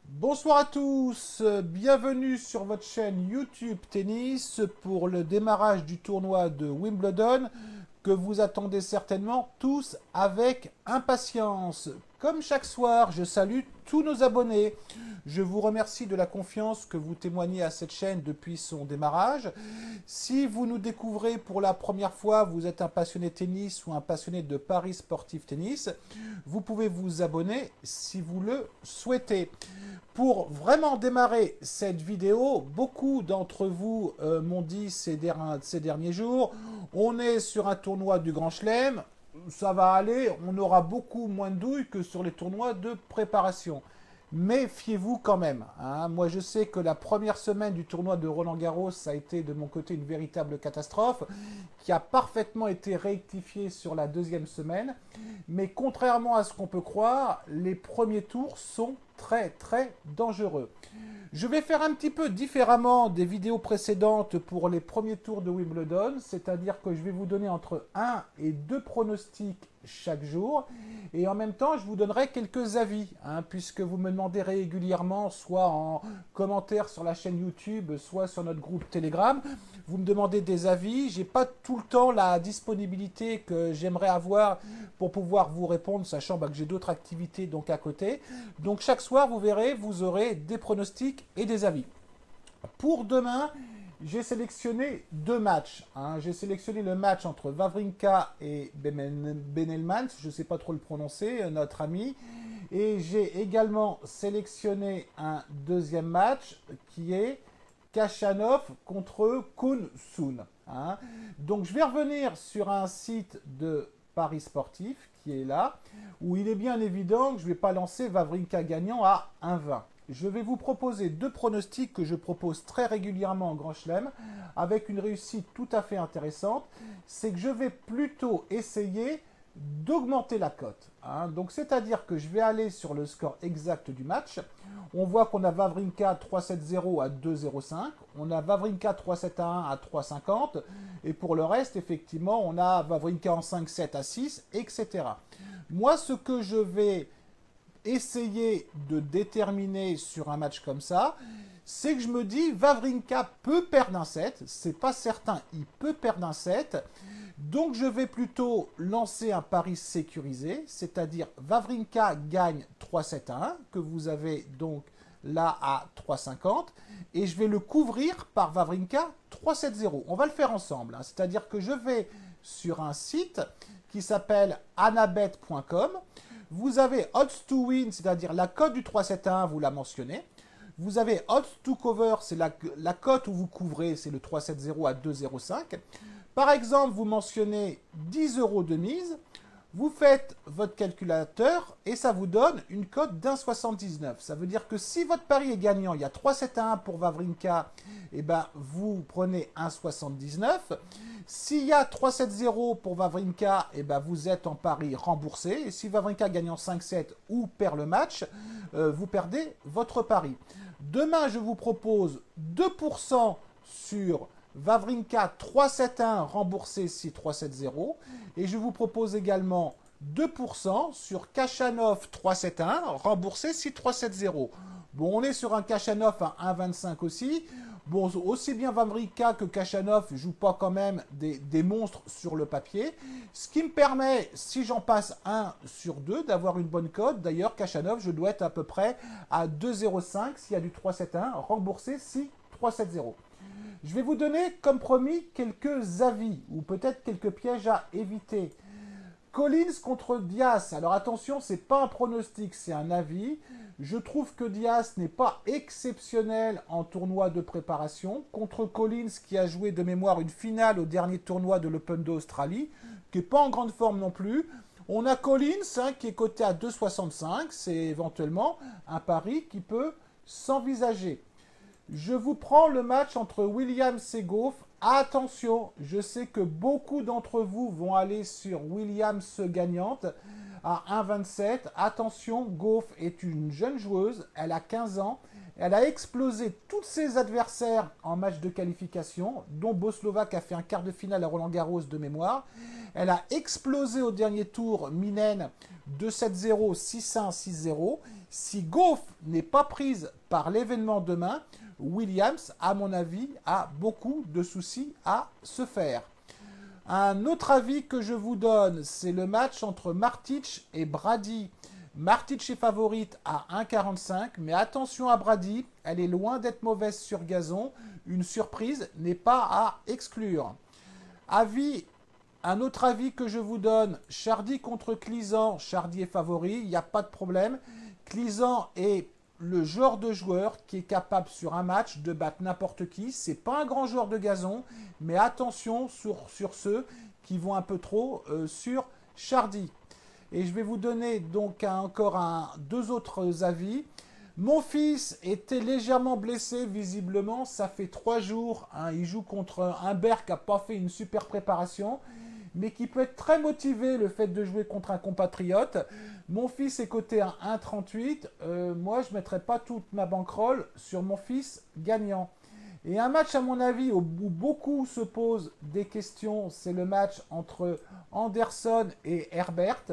Bonsoir à tous, bienvenue sur votre chaîne YouTube Tennis pour le démarrage du tournoi de Wimbledon que vous attendez certainement tous avec impatience. Comme chaque soir, je salue tous nos abonnés. Je vous remercie de la confiance que vous témoignez à cette chaîne depuis son démarrage. Si vous nous découvrez pour la première fois, vous êtes un passionné de tennis ou un passionné de paris sportif tennis, vous pouvez vous abonner si vous le souhaitez. Pour vraiment démarrer cette vidéo, beaucoup d'entre vous m'ont dit ces derniers jours, on est sur un tournoi du Grand Chelem, ça va aller, on aura beaucoup moins de douilles que sur les tournois de préparation. Méfiez-vous quand même, hein. Moi, je sais que la première semaine du tournoi de Roland-Garros, ça a été de mon côté une véritable catastrophe, qui a parfaitement été rectifiée sur la deuxième semaine. Mais contrairement à ce qu'on peut croire, les premiers tours sont très très dangereux. Je vais faire un petit peu différemment des vidéos précédentes pour les premiers tours de Wimbledon, c'est-à-dire que je vais vous donner entre 1 et 2 pronostics chaque jour, et en même temps je vous donnerai quelques avis, hein, puisque vous me demandez régulièrement, soit en commentaire sur la chaîne YouTube, soit sur notre groupe Telegram, vous me demandez des avis. J'ai pas tout le temps la disponibilité que j'aimerais avoir pour pouvoir vous répondre, sachant que j'ai d'autres activités donc à côté. Donc chaque soir, vous verrez, vous aurez des pronostics et des avis. Pour demain, j'ai sélectionné deux matchs, hein. J'ai sélectionné le match entre Wawrinka et Benelmans, je ne sais pas trop le prononcer, notre ami. Et j'ai également sélectionné un deuxième match qui est Khachanov contre Kun Soon, hein. Donc je vais revenir sur un site de Paris Sportif qui est là, où il est bien évident que je ne vais pas lancer Wawrinka gagnant à 1,20. Je vais vous proposer deux pronostics que je propose très régulièrement en Grand Chelem, avec une réussite tout à fait intéressante. C'est que je vais plutôt essayer d'augmenter la cote, hein. Donc c'est-à-dire que je vais aller sur le score exact du match. On voit qu'on a Wawrinka 3-7-0 à 2-0-5, on a Wawrinka 3-7-1 à 3-50, et pour le reste, effectivement, on a Wawrinka en 5-7 à 6, etc. Moi, ce que je vais essayer de déterminer sur un match comme ça, c'est que je me dis Wawrinka peut perdre un set, c'est pas certain, il peut perdre un set. Donc je vais plutôt lancer un pari sécurisé, c'est-à-dire Wawrinka gagne 3-7 à 1, que vous avez donc là à 3,50, et je vais le couvrir par Wawrinka 3-7-0. On va le faire ensemble, hein. C'est-à-dire que je vais sur un site qui s'appelle anabet.com. Vous avez odds to win, c'est-à-dire la cote du 3-7-1, vous la mentionnez. Vous avez odds to cover, c'est la cote où vous couvrez, c'est le 3-7-0 à 2,05. Par exemple, vous mentionnez 10 euros de mise, vous faites votre calculateur et ça vous donne une cote d'1,79. Ça veut dire que si votre pari est gagnant, il y a 3,71 pour Wawrinka, et ben vous prenez 1,79. S'il y a 3,70 pour Wawrinka, et ben vous êtes en pari remboursé. Et si Wawrinka gagne en 5,7 ou perd le match, vous perdez votre pari. Demain, je vous propose 2% sur Wawrinka 3-7-1 remboursé si 3-7-0. Et je vous propose également 2% sur Khachanov 3-7-1 remboursé si 3-7-0. Bon, on est sur un Khachanov à 1,25 aussi. Bon, aussi bien Wawrinka que Khachanov ne jouent pas quand même des monstres sur le papier. Ce qui me permet, si j'en passe 1 sur 2, d'avoir une bonne cote. D'ailleurs, Khachanov, je dois être à peu près à 2,05 s'il y a du 3-7-1 remboursé si 3-7-0. Je vais vous donner, comme promis, quelques avis ou peut-être quelques pièges à éviter. Collins contre Diaz. Alors attention, c'est pas un pronostic, c'est un avis. Je trouve que Diaz n'est pas exceptionnel en tournoi de préparation. Contre Collins, qui a joué de mémoire une finale au dernier tournoi de l'Open d'Australie, qui n'est pas en grande forme non plus. On a Collins, hein, qui est coté à 2,65. C'est éventuellement un pari qui peut s'envisager. Je vous prends le match entre Williams et Gauff. Attention, je sais que beaucoup d'entre vous vont aller sur Williams gagnante à 1,27. Attention, Gauff est une jeune joueuse, elle a 15 ans. Elle a explosé tous ses adversaires en match de qualification, dont Boslova qui a fait un quart de finale à Roland-Garros de mémoire. Elle a explosé au dernier tour Minen 2-7-0, 6-1, 6-0. Si Gauff n'est pas prise par l'événement demain, Williams, à mon avis, a beaucoup de soucis à se faire. Un autre avis que je vous donne, c'est le match entre Martic et Brady. Martic est favorite à 1,45, mais attention à Brady, elle est loin d'être mauvaise sur gazon. Une surprise n'est pas à exclure. Un autre avis que je vous donne, Chardy contre Clizan. Chardy est favori, il n'y a pas de problème. Clizan est le genre de joueur qui est capable sur un match de battre n'importe qui. C'est pas un grand joueur de gazon, mais attention sur ceux qui vont un peu trop sur Chardy. Et je vais vous donner donc encore deux autres avis. Mon fils était légèrement blessé, visiblement. Ça fait 3 jours. Hein, il joue contre un Berg qui n'a pas fait une super préparation, mais qui peut être très motivé le fait de jouer contre un compatriote. Mon fils est coté à 1,38. Moi, je ne mettrai pas toute ma bankroll sur mon fils gagnant. Et un match, à mon avis, où beaucoup se posent des questions, c'est le match entre Anderson et Herbert.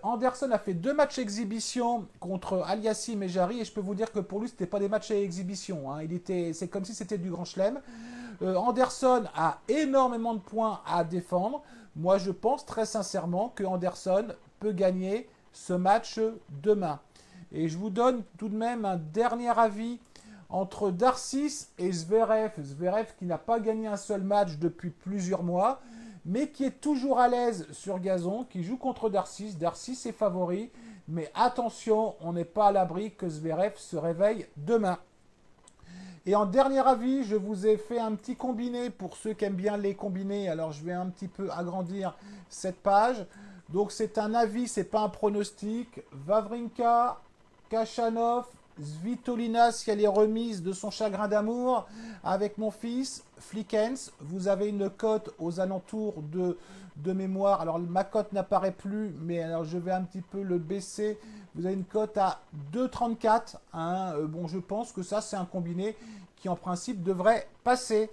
Anderson a fait 2 matchs exhibition contre Aliassim et Jarry, et je peux vous dire que pour lui, ce n'était pas des matchs à exhibition. Hein. C'est comme si c'était du Grand Chelem. Anderson a énormément de points à défendre. Moi, je pense très sincèrement que Anderson peut gagner ce match demain. Et je vous donne tout de même un dernier avis entre Darcis et Zverev. Zverev qui n'a pas gagné un seul match depuis plusieurs mois, mais qui est toujours à l'aise sur gazon, qui joue contre Darcis. Darcis est favori, mais attention, on n'est pas à l'abri que Zverev se réveille demain. Et en dernier avis, je vous ai fait un petit combiné pour ceux qui aiment bien les combinés. Alors, je vais un petit peu agrandir cette page. Donc, c'est un avis, c'est pas un pronostic. Wawrinka, Khachanov, Svitolina, si elle est remise de son chagrin d'amour, avec mon fils, Flickens. Vous avez une cote aux alentours de mémoire. Alors, ma cote n'apparaît plus, mais alors je vais un petit peu le baisser. Vous avez une cote à 2,34. Hein. Bon, je pense que ça, c'est un combiné qui, en principe, devrait passer.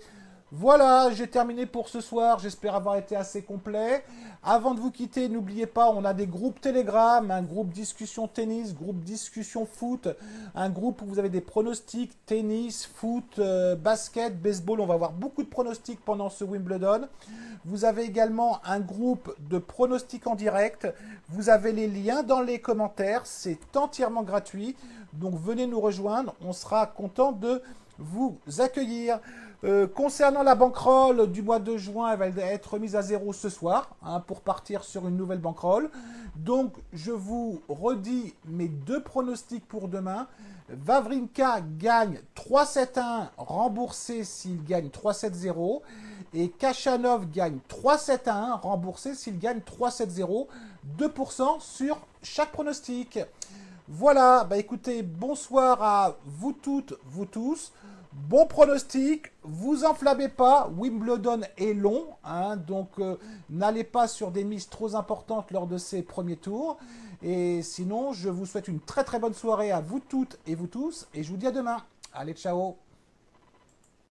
Voilà, j'ai terminé pour ce soir. J'espère avoir été assez complet. Avant de vous quitter, n'oubliez pas, on a des groupes Telegram, un groupe discussion tennis, groupe discussion foot, un groupe où vous avez des pronostics tennis, foot, basket, baseball. On va avoir beaucoup de pronostics pendant ce Wimbledon. Vous avez également un groupe de pronostics en direct. Vous avez les liens dans les commentaires. C'est entièrement gratuit. Donc venez nous rejoindre. On sera content de vous accueillir. Concernant la bankroll du mois de juin, elle va être remise à 0 ce soir hein, pour partir sur une nouvelle bankroll. Donc, je vous redis mes 2 pronostics pour demain. Wawrinka gagne 3-7-1, remboursé s'il gagne 3-7-0. Et Khachanov gagne 3-7-1, remboursé s'il gagne 3-7-0. 2% sur chaque pronostic. Voilà, bah écoutez, bonsoir à vous toutes, vous tous. Bon pronostic, vous enflammez pas, Wimbledon est long, hein, donc n'allez pas sur des mises trop importantes lors de ces premiers tours. Et sinon, je vous souhaite une très très bonne soirée à vous toutes et vous tous, et je vous dis à demain. Allez, ciao!